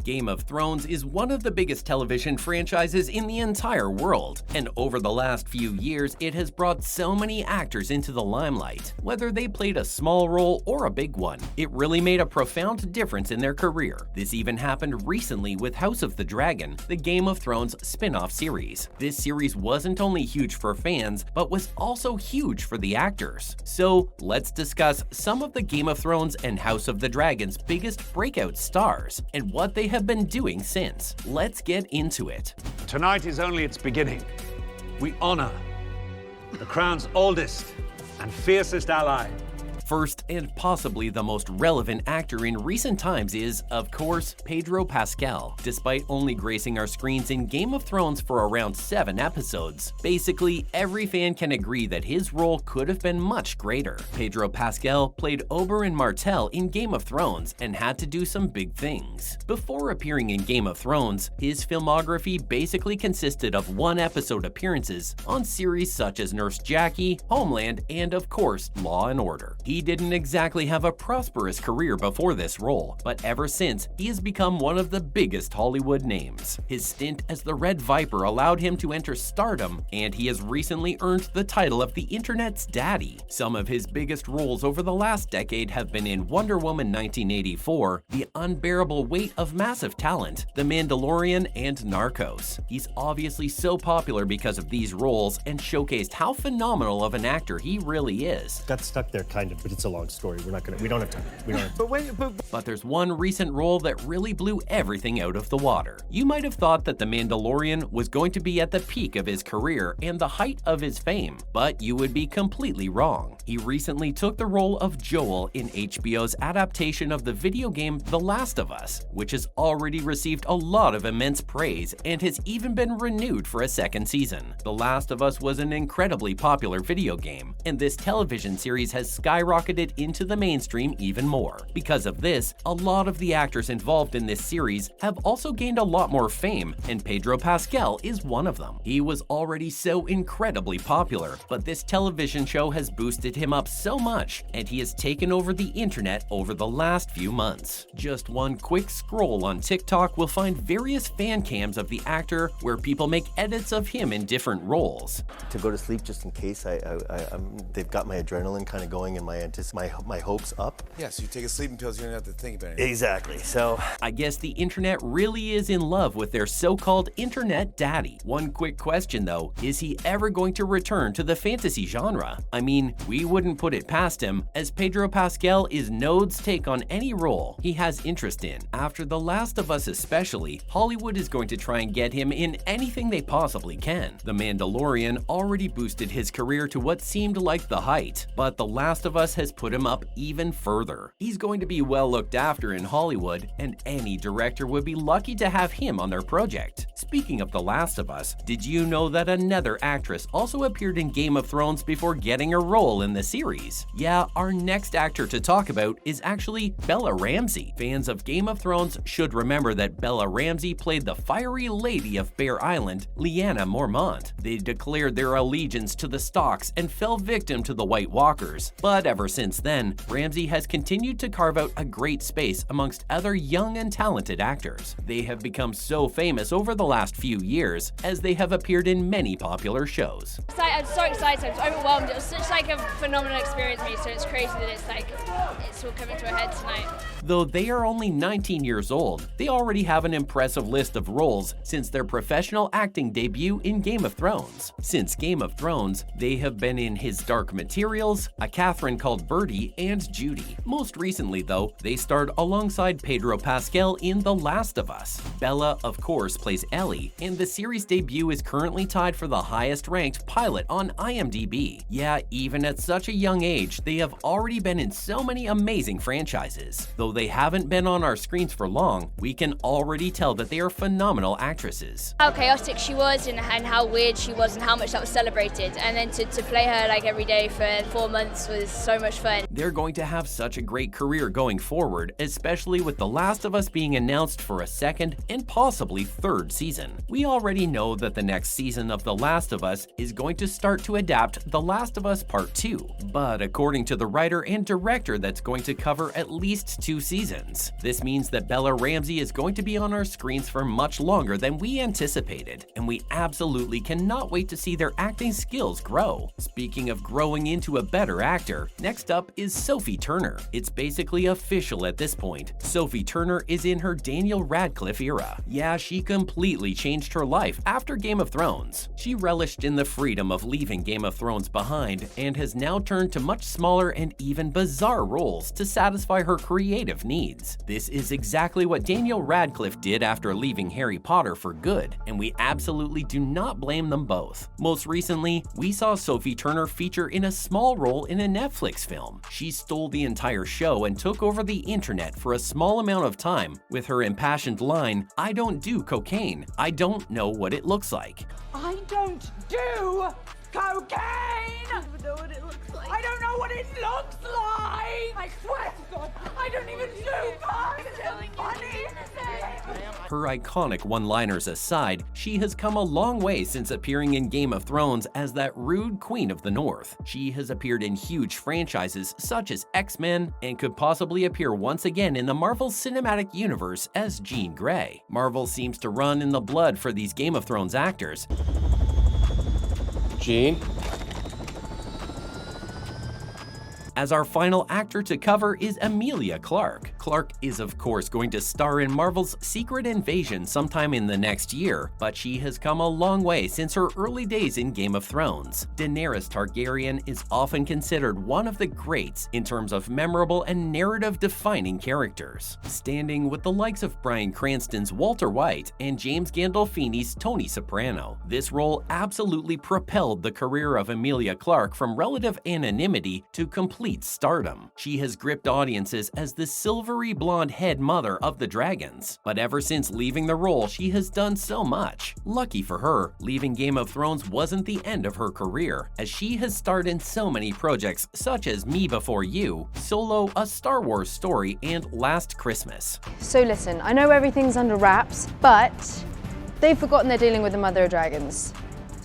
Game of Thrones is one of the biggest television franchises in the entire world, and over the last few years, it has brought so many actors into the limelight. Whether they played a small role or a big one, it really made a profound difference in their career. This even happened recently with House of the Dragon, the Game of Thrones spin-off series. This series wasn't only huge for fans, but was also huge for the actors. So let's discuss some of the Game of Thrones and House of the Dragon's biggest breakout stars and what they have been doing since. Let's get into it. Tonight is only its beginning. We honor the Crown's oldest and fiercest ally. First, and possibly the most relevant actor in recent times is, of course, Pedro Pascal. Despite only gracing our screens in Game of Thrones for around 7 episodes, basically every fan can agree that his role could have been much greater. Pedro Pascal played Oberyn Martell in Game of Thrones and had to do some big things. Before appearing in Game of Thrones, his filmography basically consisted of one-episode appearances on series such as Nurse Jackie, Homeland, and of course, Law & Order. He didn't exactly have a prosperous career before this role, but ever since, he has become one of the biggest Hollywood names. His stint as the Red Viper allowed him to enter stardom, and he has recently earned the title of the internet's daddy. Some of his biggest roles over the last decade have been in Wonder Woman 1984, The Unbearable Weight of Massive Talent, The Mandalorian, and Narcos. He's obviously so popular because of these roles and showcased how phenomenal of an actor he really is. Got stuck there kind of, but it's a long story. We don't have time. But there's one recent role that really blew everything out of the water. You might have thought that The Mandalorian was going to be at the peak of his career and the height of his fame, but you would be completely wrong. He recently took the role of Joel in HBO's adaptation of the video game The Last of Us, which has already received a lot of immense praise and has even been renewed for a second season. The Last of Us was an incredibly popular video game, and this television series has skyrocketed into the mainstream even more. Because of this, a lot of the actors involved in this series have also gained a lot more fame, and Pedro Pascal is one of them. He was already so incredibly popular, but this television show has boosted him up so much, and he has taken over the internet over the last few months. Just one quick scroll on TikTok will find various fan cams of the actor where people make edits of him in different roles. To go to sleep just in case they've got my adrenaline kind of going and my hopes up. Yeah, so you take a sleeping pill so you don't have to think about it. Exactly, so. I guess the internet really is in love with their so-called internet daddy. One quick question though, is he ever going to return to the fantasy genre? I mean, we wouldn't put it past him, as Pedro Pascal is Node's take on any role he has interest in. After The Last of Us especially, Hollywood is going to try and get him in anything they possibly can. The Mandalorian already boosted his career to what seemed like the height, but The Last of Us has put him up even further. He's going to be well looked after in Hollywood, and any director would be lucky to have him on their project. Speaking of The Last of Us, did you know that another actress also appeared in Game of Thrones before getting a role in the series? Yeah, our next actor to talk about is actually Bella Ramsey. Fans of Game of Thrones should remember that Bella Ramsey played the fiery lady of Bear Island, Lyanna Mormont. They declared their allegiance to the Starks and fell victim to the White Walkers, but ever since then, Ramsey has continued to carve out a great space amongst other young and talented actors. They have become so famous over the last few years, as they have appeared in many popular shows. I'm so excited, I'm overwhelmed. It was such a phenomenal experience for me, so it's crazy that it's all coming to a head tonight. Though they are only 19 years old, they already have an impressive list of roles since their professional acting debut in Game of Thrones. Since Game of Thrones, they have been in His Dark Materials, A Catherine Called Birdie, and Judy. Most recently though, they starred alongside Pedro Pascal in The Last of Us. Bella, of course, plays Ellie, and the series debut is currently tied for the highest ranked pilot on IMDb. Yeah, even at such a young age, they have already been in so many amazing franchises. Though they haven't been on our screens for long, we can already tell that they are phenomenal actresses. How chaotic she was and how weird she was and how much that was celebrated, and then to play her like every day for 4 months was so so much fun. They're going to have such a great career going forward, especially with The Last of Us being announced for a second and possibly third season. We already know that the next season of The Last of Us is going to start to adapt The Last of Us Part 2, but according to the writer and director, that's going to cover at least 2 seasons. This means that Bella Ramsey is going to be on our screens for much longer than we anticipated, and we absolutely cannot wait to see their acting skills grow. Speaking of growing into a better actor, next up is Sophie Turner. It's basically official at this point. Sophie Turner is in her Daniel Radcliffe era. Yeah, she completely changed her life after Game of Thrones. She relished in the freedom of leaving Game of Thrones behind and has now turned to much smaller and even bizarre roles to satisfy her creative needs. This is exactly what Daniel Radcliffe did after leaving Harry Potter for good, and we absolutely do not blame them both. Most recently, we saw Sophie Turner feature in a small role in a Netflix film. She stole the entire show and took over the internet for a small amount of time with her impassioned line, "I don't do cocaine. I don't know what it looks like." I don't do cocaine! I don't know what it looks like. I don't know what it looks like! I swear to God, I don't even do cocaine! It's funny! Her iconic one-liners aside, she has come a long way since appearing in Game of Thrones as that rude Queen of the North. She has appeared in huge franchises such as X-Men and could possibly appear once again in the Marvel Cinematic Universe as Jean Grey. Marvel seems to run in the blood for these Game of Thrones actors. Gene? As our final actor to cover is Emilia Clarke. Clarke is of course going to star in Marvel's Secret Invasion sometime in the next year, but she has come a long way since her early days in Game of Thrones. Daenerys Targaryen is often considered one of the greats in terms of memorable and narrative-defining characters, standing with the likes of Bryan Cranston's Walter White and James Gandolfini's Tony Soprano. This role absolutely propelled the career of Emilia Clarke from relative anonymity to complete stardom. She has gripped audiences as the silvery blonde head mother of the dragons, but ever since leaving the role, she has done so much. Lucky for her, leaving Game of Thrones wasn't the end of her career, as she has starred in so many projects such as Me Before You, Solo, A Star Wars Story, and Last Christmas. So listen, I know everything's under wraps, but they've forgotten they're dealing with the Mother of Dragons.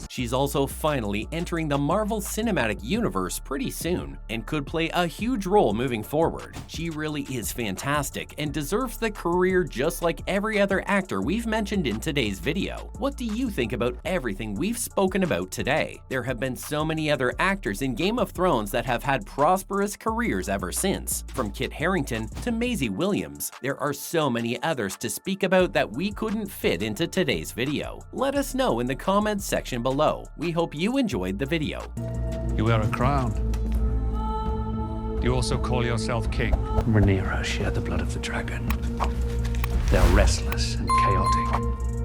She's also finally entering the Marvel Cinematic Universe pretty soon and could play a huge role moving forward. She really is fantastic and deserves the career just like every other actor we've mentioned in today's video. What do you think about everything we've spoken about today? There have been so many other actors in Game of Thrones that have had prosperous careers ever since. From Kit Harington to Maisie Williams, there are so many others to speak about that we couldn't fit into today's video. Let us know in the comments section below. We hope you enjoyed the video. You wear a crown. You also call yourself king. Rhaenyra shared the blood of the dragon. They're restless and chaotic.